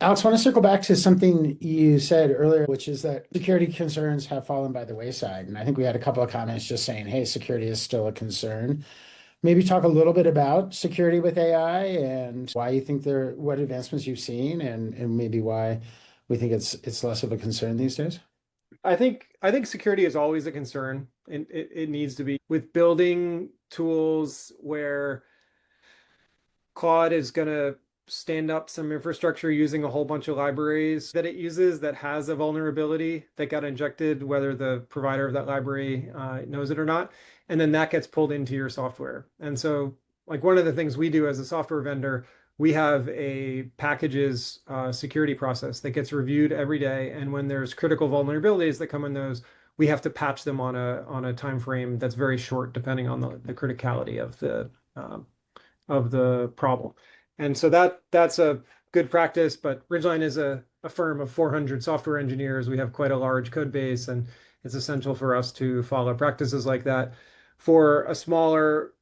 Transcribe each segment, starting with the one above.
Alex, I want to circle back to something you said earlier, which is that security concerns have fallen by the wayside. And I think we had a couple of comments just saying, hey, security is still a concern. Maybe talk a little bit about security with AI and why you think what advancements you've seen and maybe why we think it's less of a concern these days. I think security is always a concern, and it needs to be with building tools where Claude is going to stand up some infrastructure using a whole bunch of libraries that it uses that has a vulnerability that got injected, whether the provider of that library knows it or not. And then that gets pulled into your software. And so, like one of the things we do as a software vendor, we have a packages security process that gets reviewed every day. And when there's critical vulnerabilities that come in those, we have to patch them on a time frame that's very short, depending on the criticality um, of the problem. And so that's a good practice, but Ridgeline is a firm of 400 software engineers. We have quite a large code base, and it's essential for us to follow practices like that. For a smaller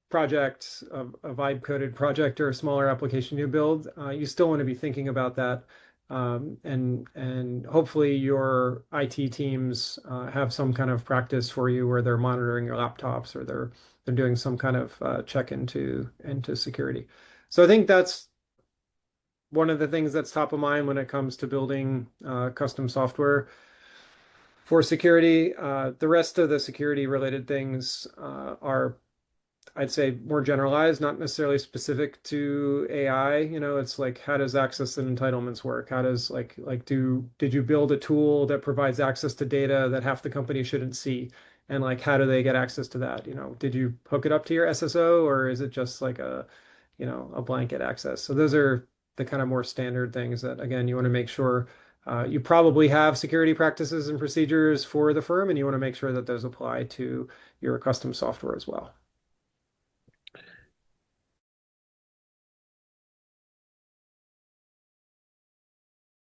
project, a vibe coded project or a smaller application you build, you still want to be thinking about that. And hopefully your IT teams have some kind of practice for you where they're monitoring your laptops or they're doing some kind of check into security. So I think that's one of the things that's top of mind when it comes to building custom software for security. The rest of the security related things are, I'd say, more generalized, not necessarily specific to AI. It's like, how does access and entitlements work? How does did you build a tool that provides access to data that half the company shouldn't see? And like, how do they get access to that? Did you hook it up to your SSO, or is it just like a blanket access? So those are the kind of more standard things that, again, you want to make sure you probably have security practices and procedures for the firm, and you want to make sure that those apply to your custom software as well.